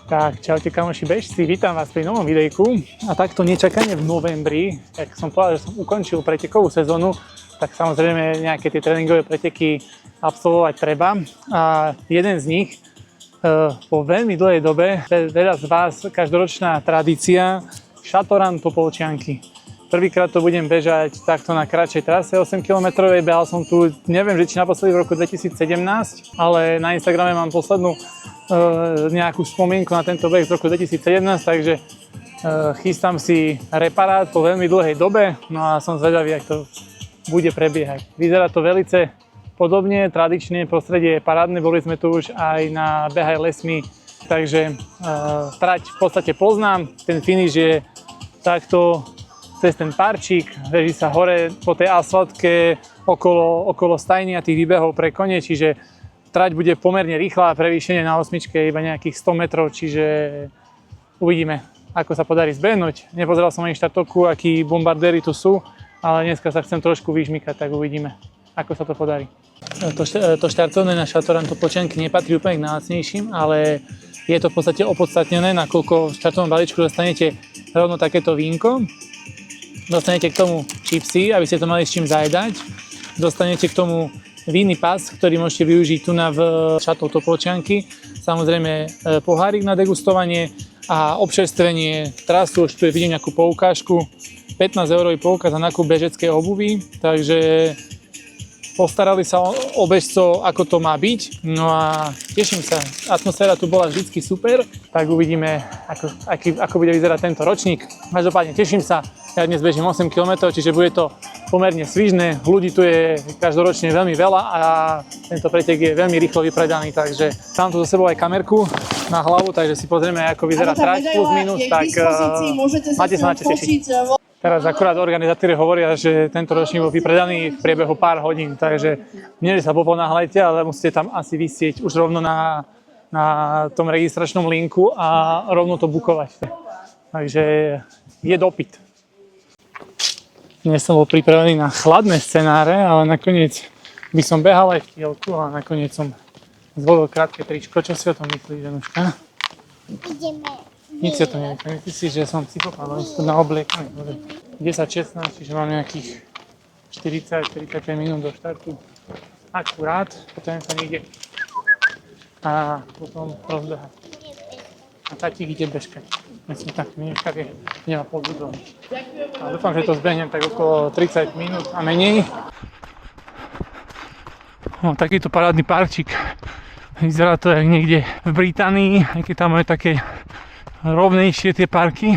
Tak, čaute kamoši bežci, vítam vás pri novom videjku. A takto nečakane v novembri, jak som povedal, že som ukončil pretekovú sezónu, tak samozrejme nejaké tie tréningové preteky absolvovať treba. A jeden z nich po veľmi dlhej dobe, veľa z vás, každoročná tradícia, Šatoran Topolčianky. Prvýkrát to budem bežať takto na kratšej trase 8 km, behal som tu, neviem, či naposledy v roku 2017, ale na Instagrame mám poslednú nejakú spomienku na tento beh z roku 2017, takže chystám si reparát po veľmi dlhej dobe, no a som zvedavý, jak to bude prebiehať. Vyzerá to velice podobne, tradične, prostredie je parádne, boli sme tu už aj na Behaj lesmi, takže trať v podstate poznám, ten finish je takto cez ten parčík, beží sa hore po tej asfaltke okolo stajny a tých výbehov pre kone, čiže trať bude pomerne rýchla, prevýšenie na osmičke iba nejakých 100 metrov, čiže uvidíme, ako sa podarí zbehnúť. Nepozeral som ani štartovku, akí bombardéri tu sú, ale dneska sa chcem trošku vyžmykať, tak uvidíme, ako sa to podarí. To štartovné na Šatoran Topolčianky nepatrí úplne k najlacnejším, ale je to v podstate opodstatnené, nakoľko v štartovnom balíčku dostanete rovno takéto vínko, dostanete k tomu čipsy, aby ste to mali s čím zajedať, dostanete k tomu vinný pas, ktorý môžete využiť tu v Šatov Topolčianky. Samozrejme pohárik na degustovanie a občerstvenie trasu, už tu je vidím nejakú poukážku, 15 eurový poukaz za nákup bežeckej obuvy, takže postarali sa o bežcov, ako to má byť. No a teším sa, atmosféra tu bola vždycky super, tak uvidíme, ako bude vyzerať tento ročník. Každopádne teším sa, ja dnes bežím 8 km, čiže bude to pomerne svižné, ľudí tu je každoročne veľmi veľa a tento pretek je veľmi rýchlo vypredaný, takže mám tu so sebou aj kamerku na hlavu, takže si pozrieme, ako vyzerá trať plus minus, tak máte sa na čo tešiť. Teraz akurát organizátori hovoria, že tento ročník bol vypredaný v priebehu pár hodín, takže nie, že sa poponáhľajte, ale musíte tam asi vysieť už rovno na tom registračnom linku a rovno to bukovať. Takže je dopyt. Dnes som bol pripravený na chladné scenáre, ale nakoniec by som behal aj v tielku, ale nakoniec som zvolil krátke tričko. Čo si o tom myslíš, Žanuška? Ideme. Nic si o tom nemyslím. Myslíš, že som psychopát, ale som na obliekaný. 10-16, čiže mám nejakých 40-45 minút do štartu. Akurát, potom sa niekde a potom rozbehať. A tatík ide bežkať. Myslím, tak minúška je nemá pol budov. A dúfam, že to zbehnem tak okolo 30 minút a menej. Takýto parádny parčík. Vyzerá to jak niekde v Británii, aj keď tam je také rovnejšie tie parky.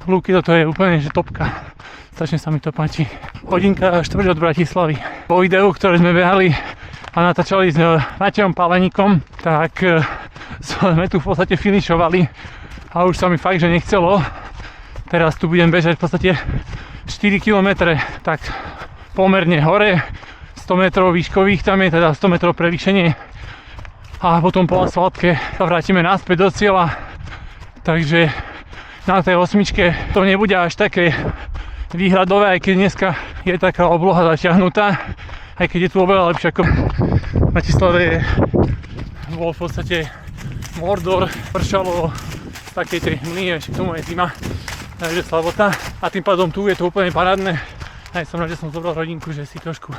Lúky, toto je úplne že topka. Strašne sa mi to páči. Hodinka štvrť od Bratislavy. Po videu, ktoré sme behali a natáčali s Matejom Paleníkom, tak sme tu v podstate finišovali a už sa mi fakt, že nechcelo. Teraz tu budem bežať v podstate 4 km, tak pomerne hore, 100 metrov výškových, tam je teda 100 metrov prevýšenie a potom po asfaltke sa vrátime naspäť do cieľa. Takže na tej osmičke to nebude až také výhľadové, aj keď dneska je taká obloha zaťahnutá, aj keď je tu oveľa lepšie ako v Bratislave bol v podstate Mordor, pršalo v takej tej mlyne, ešte k tomu je zima, takže slabota a tým pádom tu je to úplne parádne. Aj som rád, že som zobral rodinku, že si trošku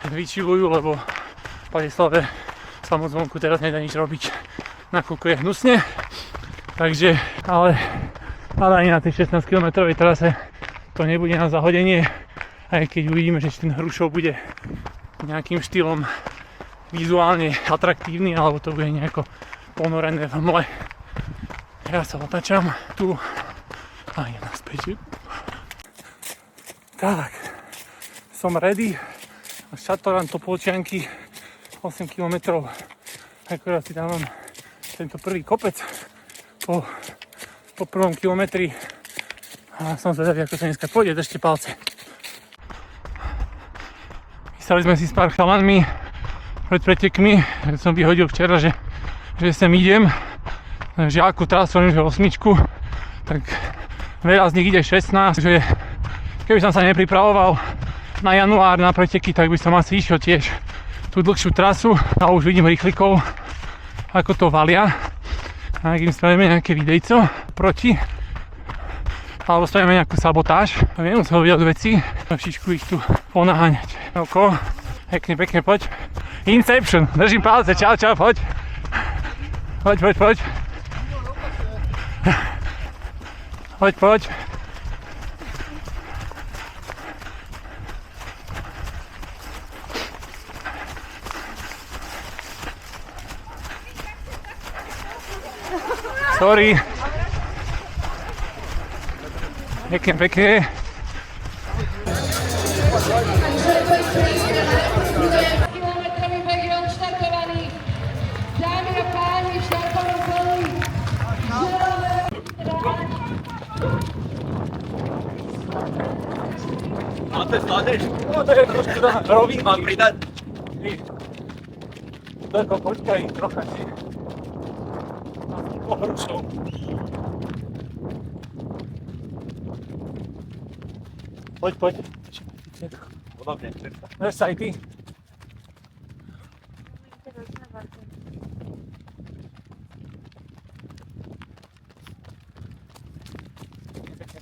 vyčilujú, lebo v Bratislave sa moc vonku teraz nedá nič robiť, nakoľko je hnusne. Takže, ale ani na tej 16 km trase to nebude na zahodenie, aj keď uvidíme, že ten Hrušov bude nejakým štýlom vizuálne atraktívny, alebo to bude nejako ponorené v mle. Ja sa otáčam tu a idem naspäť. Tak, som ready. Šatoran Topolčianky 8 km. Akorát si dávam tento prvý kopec po prvom kilometri a som zvedavý, ako sa dneska pôjde, držte palce. Písali sme si s pár chalanmi pred pretekmi, keď som vyhodil včera, že sem idem, že akú trasu, že osmičku, tak veľa z nich ide 16, že keby som sa nepripravoval na január na preteky, tak by som asi išiel tiež tú dlhšiu trasu a už vidím rýchlikov, ako to valia. A ak im spravíme nejaké videjco proti, alebo spravíme nejakú sabotáž, a viem sa uviať veci, trošičku ich tu ponaháňať. Oko, pekne, poď. Inception, držím palce, čau, poď. Poď. Poď. Sorry. Pekne. Kilometrový beh je odštartovaný. Dámy a páni, v štartovom koli. Stádeš? No to je trošku rový, mám pridať. Toľko počkaj, trocha si. Pohrušou. Poď. Podobne. Drž sa aj ty.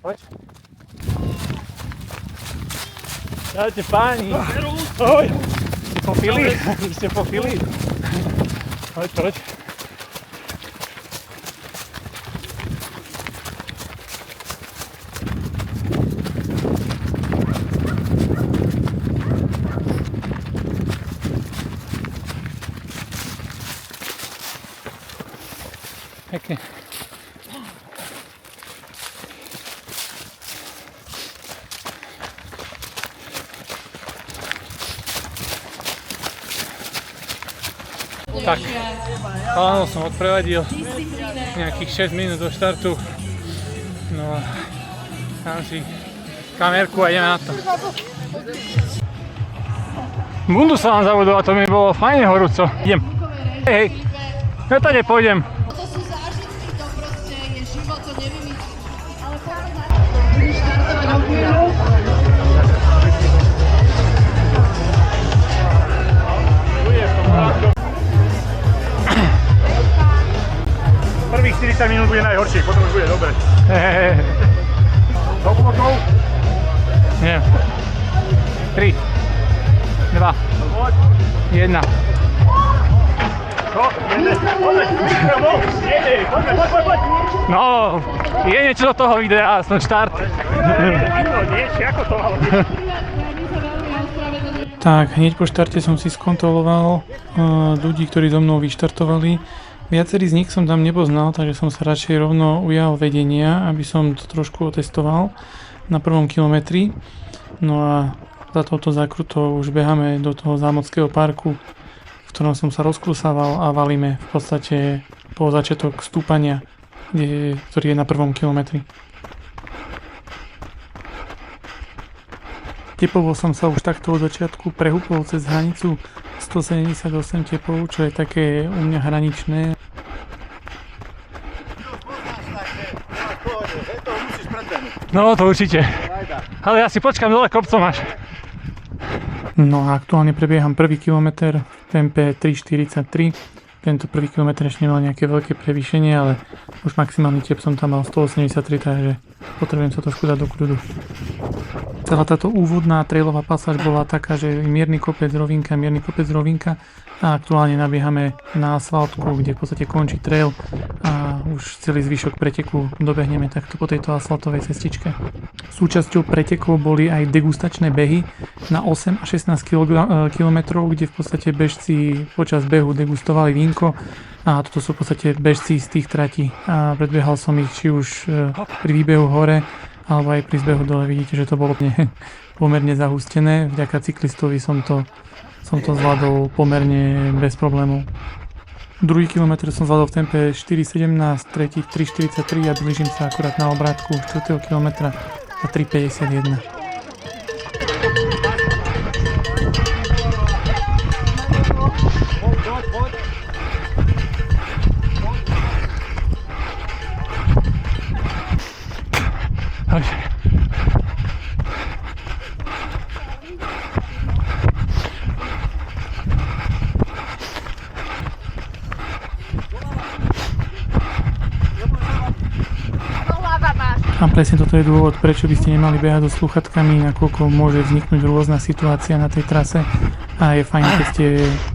Poď. Čaute páni. Ahoj. Ste popili? Poď. Pekne. Tak, chalánov som odprevadil nejakých 6 minút do štartu. No a dám si kamerku a ideme na to. Bundu som vám zabudol a to mi bolo fajne horúco. Idem. Hej. Ja tady pôjdem. To sú zážitky, to proste je život, to nevymyslí. Ale budú štartovať o chvíľu. Prvých 40 minút bude najhoršie, potom už bude dobre. Do blokov? Nie. 3, 2, 1. Poďme. No, je niečo do toho videa, som štart. Ako to malo byť? Tak, hneď po štarte som si skontroloval ľudí, ktorí so mnou vyštartovali. Viacerí z nich som tam nepoznal, takže som sa radšej rovno ujal vedenia, aby som to trošku otestoval na prvom kilometri. No a za touto zákrutou už beháme do toho zámockého parku, v ktorom som sa rozklusával a valíme v podstate po začiatok stúpania, ktorý je na prvom kilometri. Tepovo som sa už takto od začiatku prehúpol cez hranicu 178 tepov, čo je také u mňa hraničné. No to určite. Ale ja si počkám dole kopcom až. No a aktuálne prebieham prvý kilometr v tempe 3:43. Tento prvý kilometr ešte nemal nejaké veľké prevýšenie, ale už maximálny tep som tam mal 183, takže potrebujem sa trošku dať do kľudu. Celá táto úvodná trailová pasáž bola taká, že mierny kopec rovinka a aktuálne nabiehame na asfaltku, kde v podstate končí trail a už celý zvyšok preteku dobehneme takto po tejto asfaltovej cestičke. Súčasťou pretekov boli aj degustačné behy na 8 a 16 km, kde v podstate bežci počas behu degustovali vínko a toto sú v podstate bežci z tých tratí a predbiehal som ich či už pri výbehu hore alebo aj pri zbehu dole. Vidíte, že to bolo pomerne zahustené, vďaka cyklistovi som to zvládol pomerne bez problémov. Druhý kilometr som zvládol v tempe 4:17, tretí 3:43 a blížim sa akurát na obrátku 4. kilometra a 3:51. A presne toto je dôvod, prečo by ste nemali behať so slúchadkami, nakoľko môže vzniknúť rôzna situácia na tej trase a je fajn, keď ste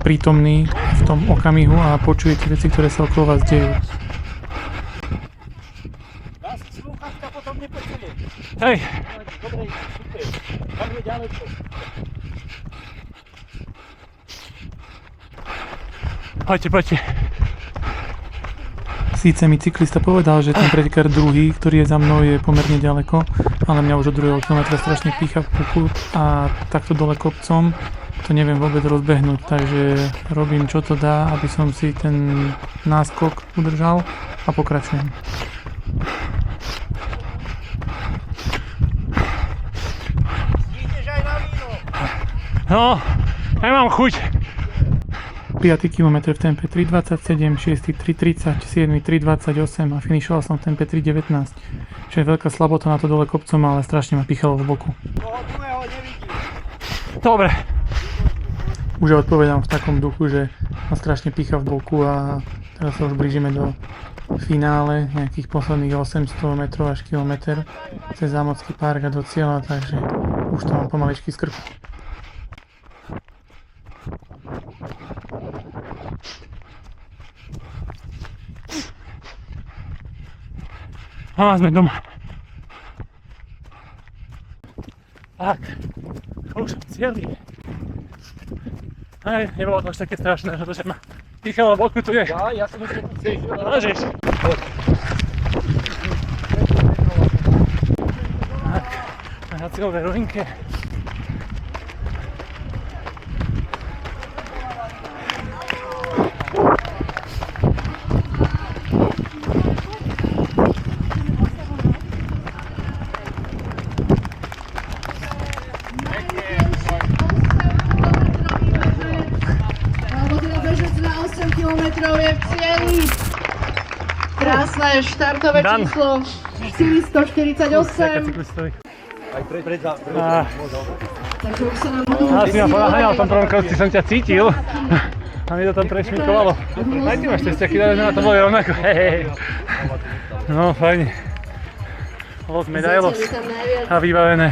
prítomní v tom okamihu a počujete veci, ktoré sa okolo vás dejú. Slúchadka potom nepočuje. Hej, Dobre, super. Tam je ďaleko. poďte. Síce mi cyklista povedal, že ten pretekár druhý, ktorý je za mnou, je pomerne ďaleko, ale mňa už od druhého kilometra strašne pícha v puku a takto dole kopcom to neviem vôbec rozbehnúť, takže robím čo to dá, aby som si ten náskok udržal a pokračujem. Ideš aj na víno. No, nemám chuť. 5. km v tempe 3.27, 6. 3.30, 7. 3.28 a finišoval som v tempe 3.19. Čo je veľká slabota na to dole kopcom, ale strašne ma pichalo v boku. Toho druhého nevidíš. Dobre. Už odpovedám v takom duchu, že ma strašne pícha v boku a teraz sa už blížime do finále, nejakých posledných 800 metrov až kilometr cez Zámocký park a do cieľa, takže už to mám pomaličky z krku. A sme doma. Tak, už som celý. Aj, nebolo to až také strašné, že ma píchalo v boku, tu je. Ja som ešte tu chcel. Ležíš. Tak, na cieľovej rovinke. Je v cieli. Krásne štartové Dan. číslo 448. Aj predza. Takže už sa nám Si ma ponáhľal, v tom prvom kroci som ťa cítil. A mi to tam prešmikovalo. Aj ty máš cestiaky, ale sme na to boli rovnako. Hej. No, fajne. Los medailos a vybavené.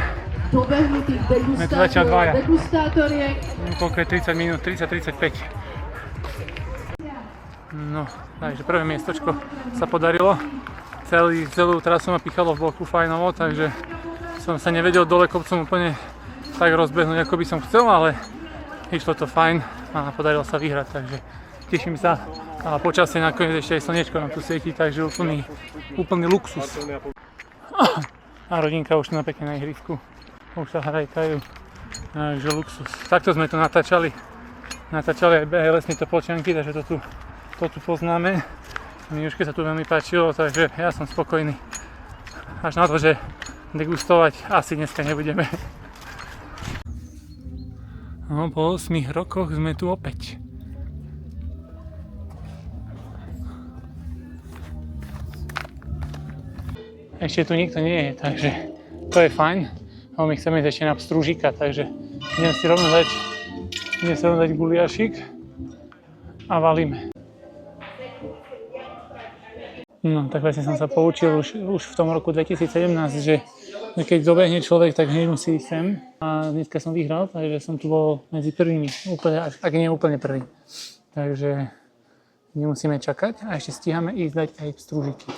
dobehnutých degustátoriek. Koľko je 30 minút? 30-35. No, takže prvé miestočko sa podarilo. Celú trasu ma pichalo v boku fajnovo, takže som sa nevedel dole kopcom úplne tak rozbehnúť, ako by som chcel, ale išlo to fajn a podarilo sa vyhrať, takže teším sa. A počasie nakoniec ešte aj slnečko nám tu svieti, takže úplný luxus. A rodinka už na pekne na ihrisku, už sa hrajkajú, takže luxus. Takto sme to natáčali aj behy lesnej Topolčianky, takže to tu poznáme. Miuške sa tu veľmi páčilo, takže ja som spokojný. Až na to, že degustovať asi dneska nebudeme. No, po 8 rokoch sme tu opäť. Ešte tu nikto nie je, takže to je fajn. Ale my chceme ísť ešte na Pstrúžika, takže idem si rovno dať guliašik a valíme. No, tak vlastne som sa poučil už v tom roku 2017, že keď dobehne človek, tak hneď musí ísť sem. A dneska som vyhral, takže som tu bol medzi prvými, úplne, ak nie úplne prvý. Takže nemusíme čakať a ešte stíhame ísť dať aj Pstrúžiky.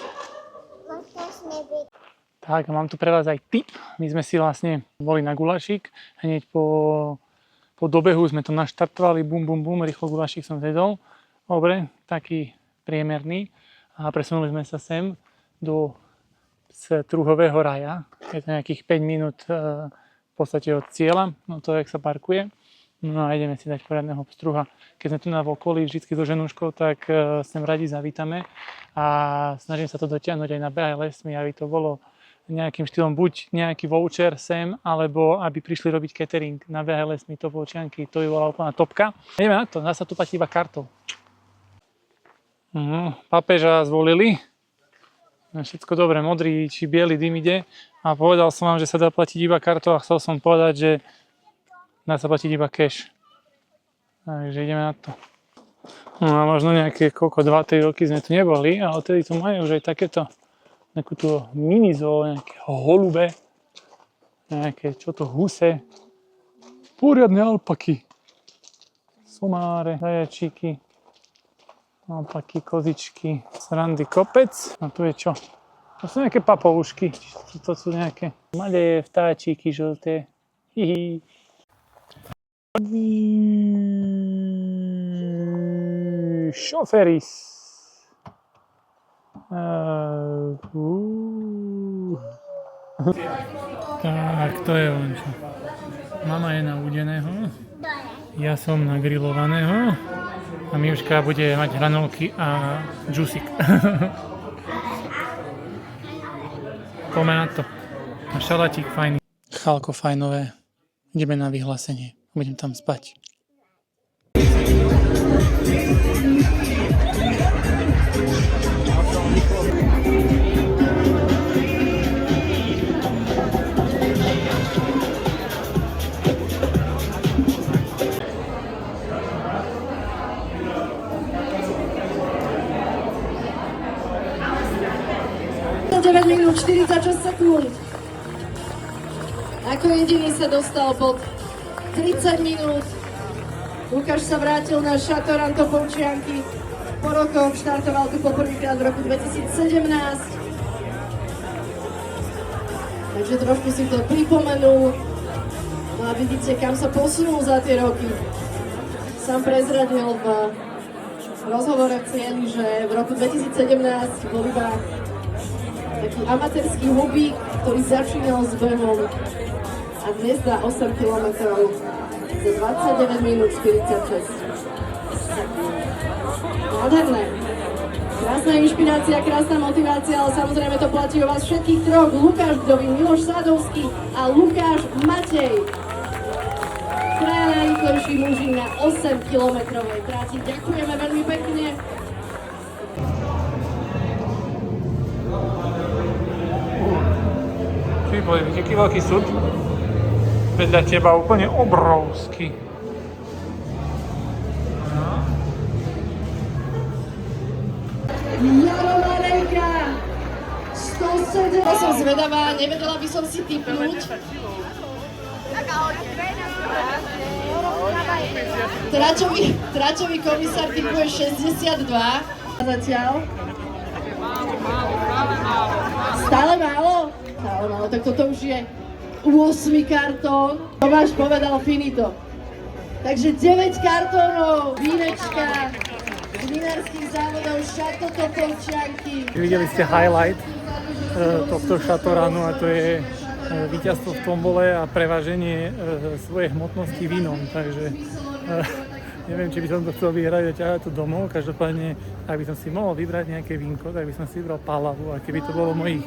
Tak, a mám tu pre vás aj tip. My sme si vlastne boli na gulášik, hneď po dobehu sme to naštartovali, bum, rýchlo gulášik som zjedol. Dobre, taký priemerný. A presunuli sme sa sem do Trúhového raja. Je to nejakých 5 minút v podstate od cieľa, no to, jak sa parkuje. No a ideme si dať poriadneho pstruha. Keď sme tu na okolí vždycky so ženuškou, tak sem radi zavítame a snažím sa to dotiahnuť aj na Behaj lesmi, aby to bolo nejakým štýlom buď nejaký voucher sem, alebo aby prišli robiť catering na Behaj lesmi Topolčianky. To by bola úplná topka. Ideme na to, dá sa tu platiť iba kartou. Pápeža zvolili. Všetko dobre, modrý či biely dym ide. A povedal som vám, že sa dá platiť iba kartou a chcel som povedať, že dá sa platiť iba cash. Takže ideme na to. No a možno nejaké 2-3 roky sme tu neboli, ale tedy tu majú už aj takéto nejakú tú mini zoo, nejaké holube, nejaké, čo to, huse, poriadne alpaky, somáre, zajačíky, alpaky, kozičky, srandy kopec. A tu je čo? To sú nejaké papoušky, to sú nejaké malé vtáčíky žlté. Hihi. Šoferis. Tak, to je on. Mama je na údeného, ja som na grillovaného a Miuška bude mať hranolky a džusik. Poďme na to. A šalatík fajný. Chalko fajnové. Ideme na vyhlásenie. Budem tam spať. Minút 46 sekúnd. Ako jediný sa dostal pod 30 minút. Lukáš sa vrátil na šatorán Topolčianky. Po rokoch štartoval tu poprvýkrát v roku 2017. Takže trošku si to pripomenul. No a vidíte, kam sa posunul za tie roky. Sám prezradil v rozhovore Cieli, že v roku 2017 bol iba taký amatérský hobby, ktorý začínal s behom a dnes dá 8 km za 29 minút 46. Nádherné. Krásna inšpirácia, krásna motivácia, ale samozrejme to platí o vás všetkých troch. Lukáš Vdový, Miloš Sadovský a Lukáš Matej. Traja najrýchlejší muži na 8-kilometrovej trati. Ďakujeme veľmi pekne. Vidíte, aký veľký súd? Vedľa teba úplne obrovský. Jaro Marenka, 107. Ja som zvedavá, nevedela by som si tipnúť. Traťový komisár tipuje 62. Zatiaľ. Stále málo? Stále málo, tak toto už je 8. kartón. Tomáš povedal finito. Takže 9 kartónov, vínečka z vinárskych závodov Šato Topolčianky. Videli ste highlight tohto šatoránu a to je víťazstvo v tombole a preváženie svojej hmotnosti vínom. Takže neviem, či by som to chcel vyhrať a ťahať to domov. Každopádne, ak by som si mohol vybrať nejaké vínko, tak by som si vybral Palavu. A keby to bolo mojich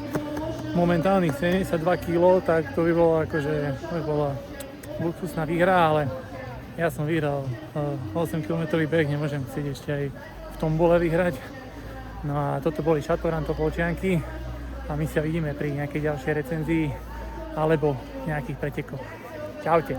momentálnych 72 kg, tak to by bolo akože, to by bola luxusná výhra, ale ja som vyhral 8-kilometrový beh, nemôžem chcieť ešte aj v tombole vyhrať. No a toto boli Šatorán Topolčianky a my sa vidíme pri nejakej ďalšej recenzii alebo nejakých pretekoch. Čaute.